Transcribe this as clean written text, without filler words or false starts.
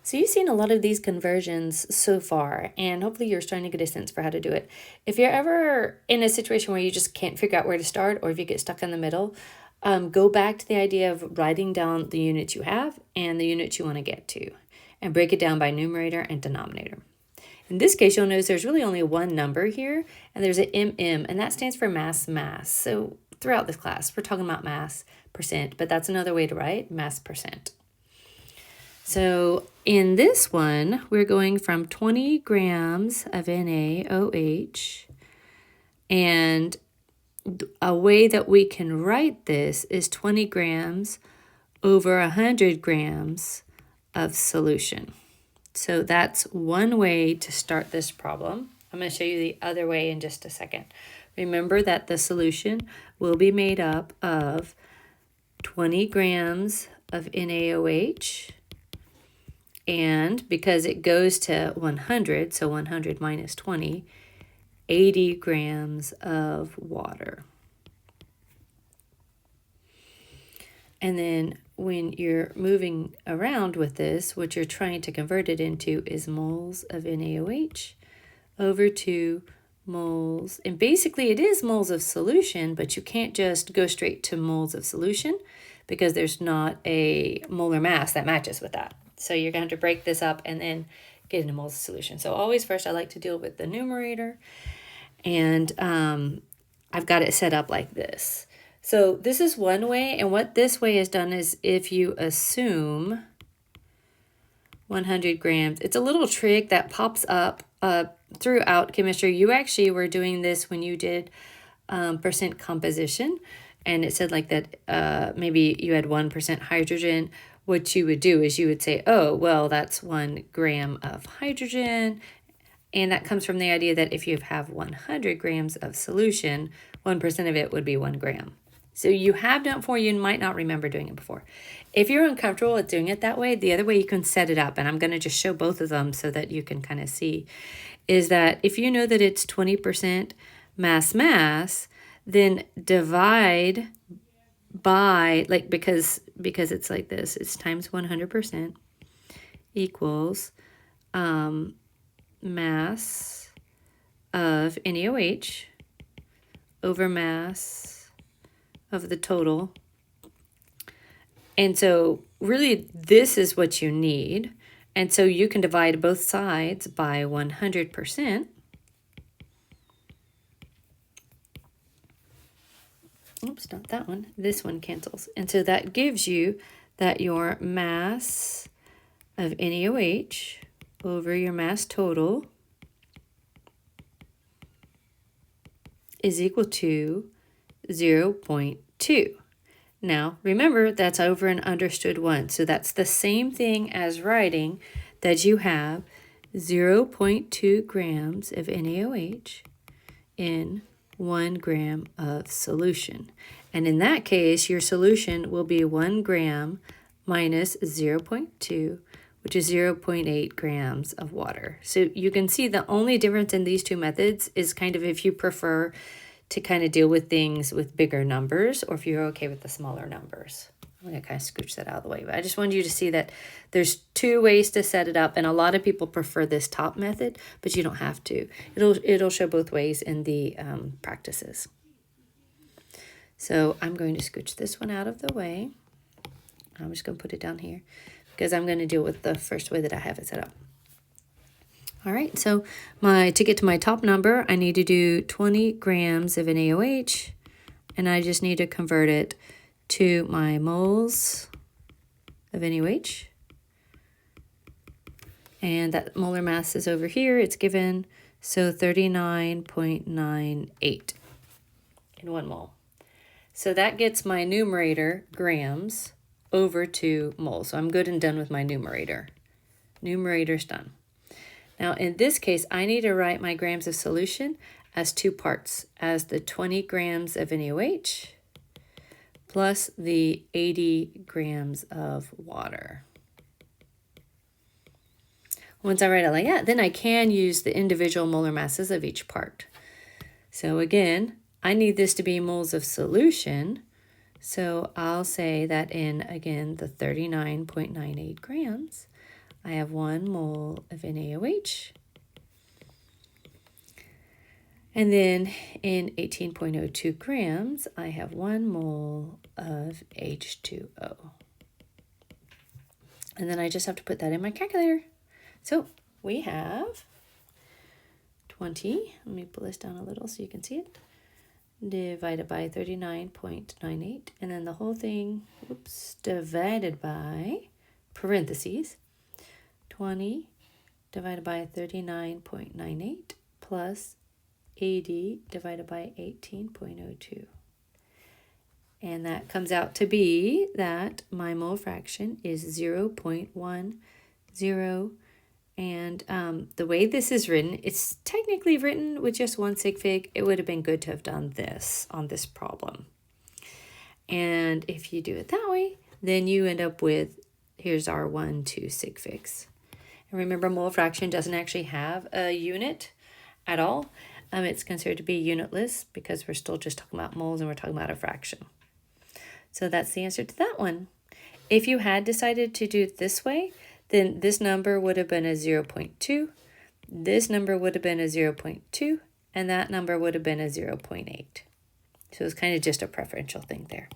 So you've seen a lot of these conversions so far, and hopefully you're starting to get a sense for how to do it. If you're ever in a situation where you just can't figure out where to start, or if you get stuck in the middle, go back to the idea of writing down the units you have and the units you want to get to, and break it down by numerator and denominator. In this case, you'll notice there's really only one number here, and there's an MM, and that stands for mass. So throughout this class, we're talking about mass percent, but that's another way to write mass percent. So in this one, we're going from 20 grams of NaOH, and a way that we can write this is 20 grams over 100 grams of solution. So that's one way to start this problem. I'm going to show you the other way in just a second. Remember that the solution will be made up of 20 grams of NaOH, and because it goes to 100, so 100 minus 20, 80 grams of water. And then when you're moving around with this, what you're trying to convert it into is moles of NaOH over to moles. And basically it is moles of solution, but you can't just go straight to moles of solution because there's not a molar mass that matches with that. So you're going to have to break this up and then get into moles of solution. So always first I like to deal with the numerator, and I've got it set up like this. So this is one way, and what this way is done is if you assume 100 grams, it's a little trick that pops up throughout chemistry. You actually were doing this when you did percent composition, and it said like that maybe you had 1% hydrogen. What you would do is you would say, oh, well, that's 1 gram of hydrogen. And that comes from the idea that if you have 100 grams of solution, 1% of it would be 1 gram. So you have done it before, you might not remember doing it before. If you're uncomfortable with doing it that way, the other way you can set it up, and I'm going to just show both of them so that you can kind of see, is that if you know that it's 20% mass, then divide by, like, because it's like this, it's times 100% equals mass of NaOH over mass of the total. And so really this is what you need. And so you can divide both sides by 100%. Oops, not that one. This one cancels. And so that gives you that your mass of NaOH over your mass total is equal to 0.2. Now, remember, that's over an understood one. So that's the same thing as writing that you have 0.2 grams of NaOH in 1 gram of solution. And in that case, your solution will be 1 gram minus 0.2, which is 0.8 grams of water. So you can see the only difference in these two methods is kind of if you prefer to kind of deal with things with bigger numbers, or if you're okay with the smaller numbers. I'm going to kind of scooch that out of the way, but I just wanted you to see that there's two ways to set it up, and a lot of people prefer this top method, but you don't have to. It'll show both ways in the practices. So I'm going to scooch this one out of the way. I'm just going to put it down here because I'm going to deal with the first way that I have it set up. All right, so to get to my top number, I need to do 20 grams of NaOH, and I just need to convert it to my moles of NaOH. And that molar mass is over here. It's given, so 39.98 in 1 mole. So that gets my numerator, grams, over to moles. So I'm good and done with my numerator. Numerator's done. Now, in this case, I need to write my grams of solution as 2 parts, as the 20 grams of NaOH plus the 80 grams of water. Once I write it like that, then I can use the individual molar masses of each part. So again, I need this to be moles of solution. So I'll say that in, again, the 39.98 grams, I have 1 mole of NaOH. And then in 18.02 grams, I have 1 mole of H2O. And then I just have to put that in my calculator. So we have 20, let me pull this down a little so you can see it, divided by 39.98, and then the whole thing, oops, divided by, parentheses, 20 divided by 39.98 plus 80 divided by 18.02. And that comes out to be that my mole fraction is 0.10. And the way this is written, it's technically written with just 1 sig fig. It would have been good to have done this on this problem. And if you do it that way, then you end up with, here's our 1, 2 sig figs. And remember, mole fraction doesn't actually have a unit at all. It's considered to be unitless because we're still just talking about moles and we're talking about a fraction. So that's the answer to that one. If you had decided to do it this way, then this number would have been a 0.2, this number would have been a 0.2, and that number would have been a 0.8. So it's kind of just a preferential thing there.